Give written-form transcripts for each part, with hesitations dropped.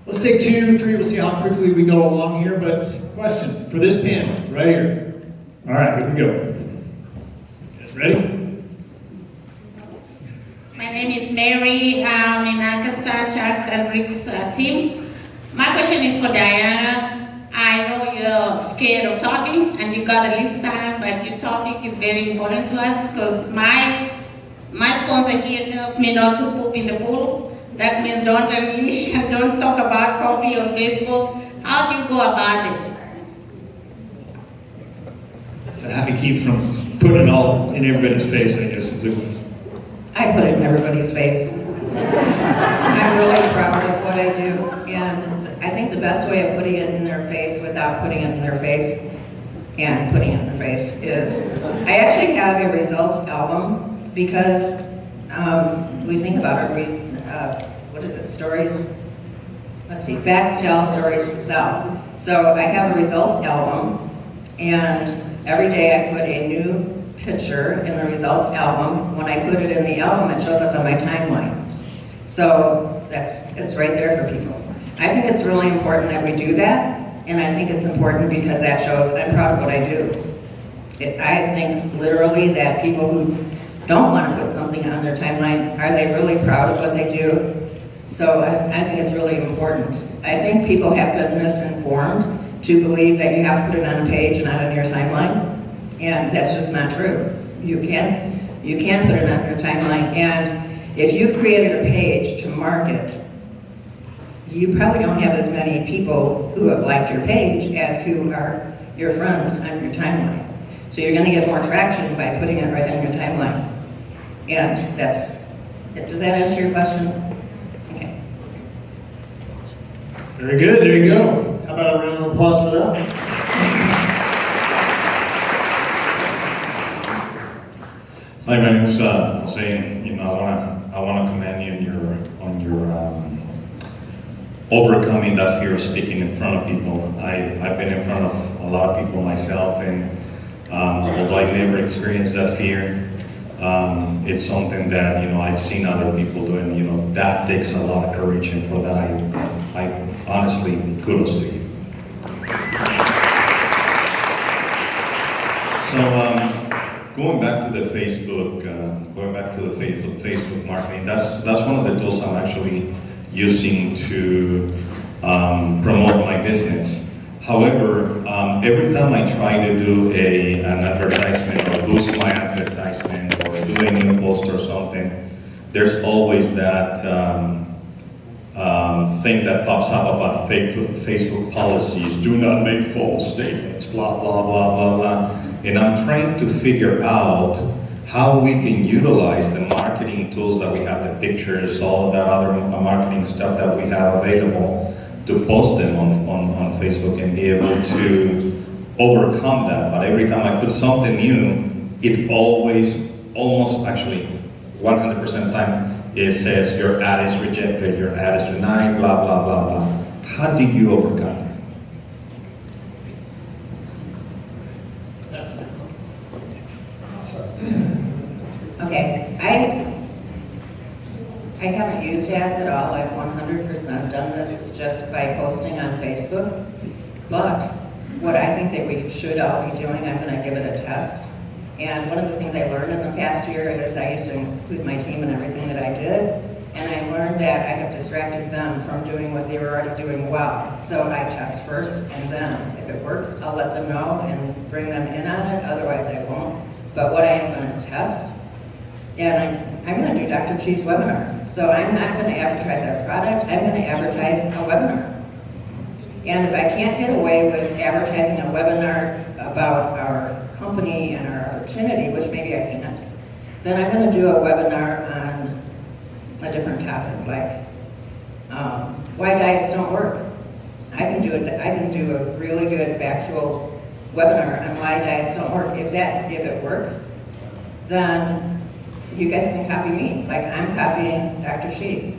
Let's take 2, 3, we'll see how quickly we go along here, but question for this panel, right here. All right, here we go. You guys ready? My name is Mary. I'm in Arkansas, Chuck and Rick's team. My question is for Diana. I know you're scared of talking and you got a list time, but your topic is very important to us because my sponsor here tells me not to poop in the pool. That means don't unleash and don't talk about coffee on Facebook. How do you go about it? So how to keep from putting it all in everybody's face, I guess, is it? I put it in everybody's face. I'm really proud of what I do, and I think the best way of putting it in their face without putting it in their face and putting it in their face is, I actually have a results album because we think about it, what is it, stories? Let's see, facts tell, stories to sell. So I have a results album, and every day I put a new picture in the results album. When I put it in the album, it shows up on my timeline. So it's right there for people. I think it's really important that we do that, and I think it's important because that shows I'm proud of what I do. I think literally that people who don't want to put something on their timeline, are they really proud of what they do? So I think it's really important. I think people have been misinformed to believe that you have to put it on a page, not on your timeline. And that's just not true. You can put it on your timeline, and if you've created a page to market, you probably don't have as many people who have liked your page as who are your friends on your timeline. So you're gonna get more traction by putting it right on your timeline. And does that answer your question? Okay. Very good, there you go. How about a round of applause for that? Hi, my name is Jose. You know, I want to commend you on your overcoming that fear of speaking in front of people. I've been in front of a lot of people myself, and although I've never experienced that fear, it's something that I've seen other people doing. That takes a lot of courage, and for that I honestly kudos to you. So. Going back to the Facebook, Facebook marketing, that's one of the tools I'm actually using to promote my business. However, every time I try to do an advertisement or boost my advertisement or do a new post or something, there's always that thing that pops up about Facebook policies. Do not make false statements, blah, blah, blah, blah, blah. And I'm trying to figure out how we can utilize the marketing tools that we have, the pictures, all of that other marketing stuff that we have available, to post them on Facebook and be able to overcome that. But every time I put something new, it always, almost actually 100% of the time, it says your ad is rejected, your ad is denied, blah, blah, blah, blah. How did you overcome that? Okay, I haven't used ads at all. I've 100% done this just by posting on Facebook. But what I think that we should all be doing, I'm going to give it a test. And one of the things I learned in the past year is I used to include my team in everything that I did. And I learned that I have distracted them from doing what they were already doing well. So I test first, and then if it works, I'll let them know and bring them in on it. Otherwise, I won't. But what I am going to test, and I'm going to do Dr. Chi's webinar. So I'm not going to advertise our product, I'm going to advertise a webinar. And if I can't get away with advertising a webinar about our company and our opportunity, which maybe I can't, then I'm going to do a webinar on a different topic, like why diets don't work. I can do a really good factual webinar on why diets don't work. If it works, then you guys can copy me, like I'm copying Dr. Chi.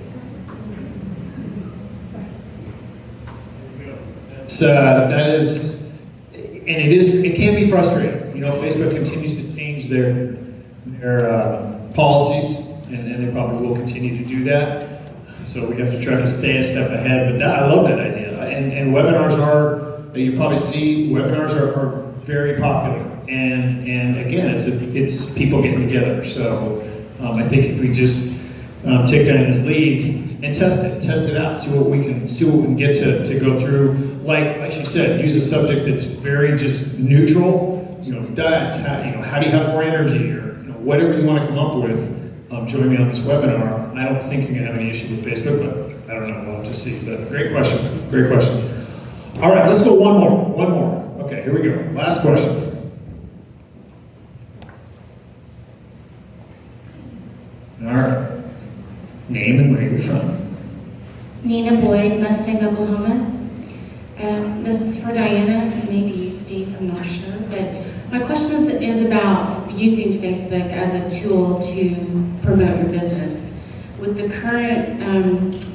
It can be frustrating. Facebook continues to change their policies, and they probably will continue to do that. So we have to try to stay a step ahead. But I love that idea. And webinars are, you probably see, webinars are very popular. And again, it's people getting together. So I think if we just take Diana's lead and test it out, see what we can get to go through. Like she said, use a subject that's very just neutral. Diets. How do you have more energy, or whatever you want to come up with. Join me on this webinar. I don't think you're going to have any issue with Facebook, but I don't know. We'll have to see. But great question. Great question. All right, let's go one more. Okay, here we go. Last question. All right. Name and where you're from. Nina Boyd, Mustang, Oklahoma. This is for Diana, maybe you, Steve, I'm not sure. But my question is about using Facebook as a tool to promote your business. With the current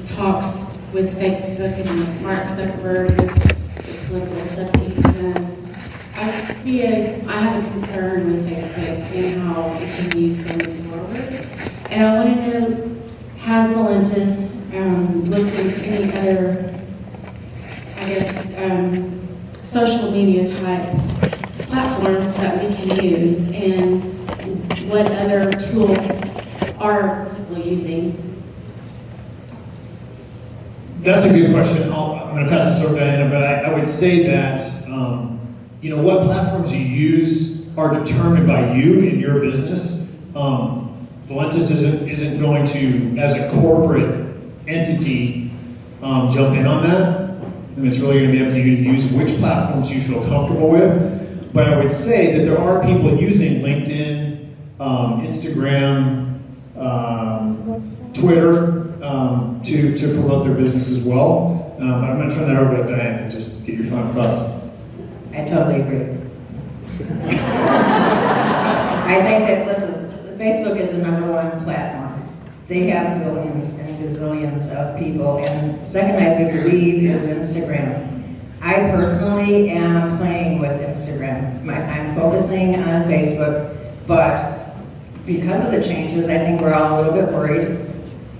talks with Facebook and with Mark Zuckerberg, the political subsidies, I have a concern with Facebook and how it can be used going forward. And I want to know, has Valentis looked into any other, social media type platforms that we can use, and what other tools are people using? That's a good question. I'm going to pass this over to Diana, but I would say that what platforms you use are determined by you and your business. Valentis isn't going to, as a corporate entity, jump in on that. And it's really going to be up to you to use which platforms you feel comfortable with. But I would say that there are people using LinkedIn, Instagram, Twitter to promote their business as well. But I'm going to turn that over to Diana and just get your final thoughts. I totally agree. I think that, listen, Facebook is the #1 platform. They have billions and gazillions of people. And second, I believe, is Instagram. I personally am playing with Instagram. I'm focusing on Facebook, but because of the changes, I think we're all a little bit worried.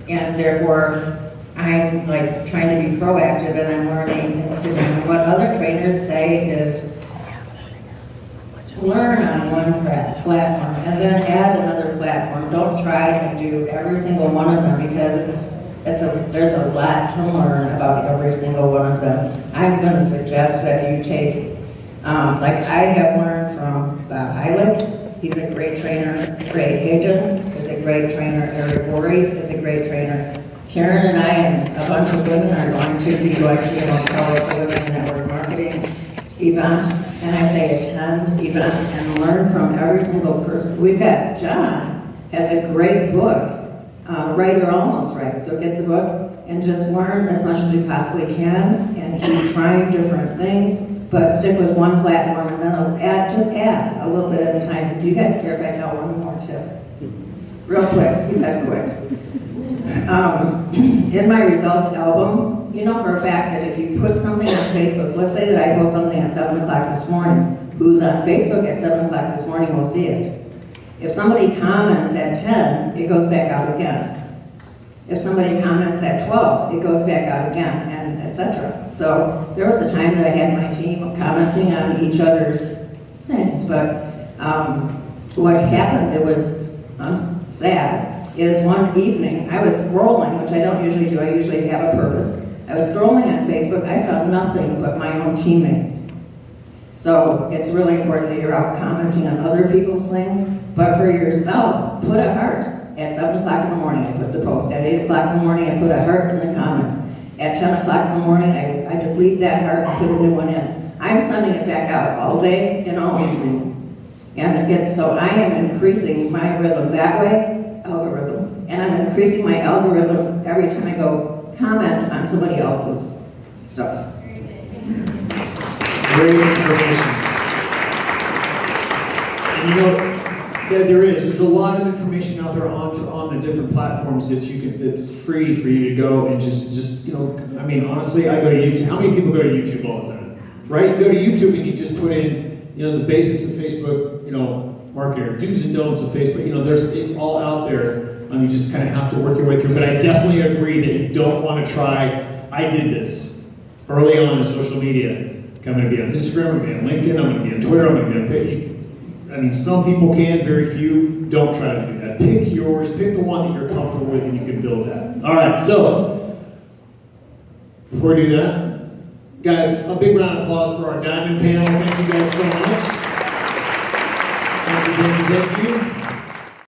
And therefore, I'm trying to be proactive, and I'm learning Instagram. What other trainers say is learn on one platform and then add another platform. Don't try and do every single one of them, because there's a lot to learn about every single one of them. I'm going to suggest that you take, I have learned from Bob Heilig. He's a great trainer. Ray Hayden is a great trainer. Eric Worre is a great trainer. Karen and I and a bunch of women are going to be going to the College Women Network Marketing event, and I say attend events and learn from every single person. We've got John has a great book, Right or Almost Right. So get the book and just learn as much as we possibly can, and keep trying different things, but stick with one platform, and then just add a little bit at a time. Do you guys care if I tell one more tip? Real quick. He said quick. In my results album, you know for a fact that if you put something on Facebook, let's say that I post something at 7 o'clock this morning, who's on Facebook at 7 o'clock this morning will see it. If somebody comments at 10, it goes back out again. If somebody comments at 12, it goes back out again, and etc. So there was a time that I had my team commenting on each other's things, but what happened, it was sad, is one evening, I was scrolling, which I don't usually do, I usually have a purpose. I was scrolling on Facebook, I saw nothing but my own teammates. So it's really important that you're out commenting on other people's things, but for yourself, put a heart. At 7 o'clock in the morning, I put the post. At 8 o'clock in the morning, I put a heart in the comments. At 10 o'clock in the morning, I delete that heart and put a new one in. I'm sending it back out all day and all evening. And so I am increasing my rhythm that way, algorithm, and I'm increasing my algorithm every time I go comment on somebody else's stuff. Great information. And there's a lot of information out there on the different platforms that's free for you to go and just I mean, honestly, I go to YouTube. How many people go to YouTube all the time? Right? You go to YouTube and you just put in, the basics of Facebook, marketing, or do's and don'ts of Facebook. It's all out there. You just kind of have to work your way through. But I definitely agree that you don't want to try. I did this early on in social media. I'm going to be on Instagram, I'm going to be on LinkedIn, I'm going to be on Twitter, I'm going to be on Facebook. I mean, some people can, very few. Don't try to do that. Pick yours, pick the one that you're comfortable with, and you can build that. All right, so before we do that, guys, a big round of applause for our diamond panel. Thank you guys so much. Thank you.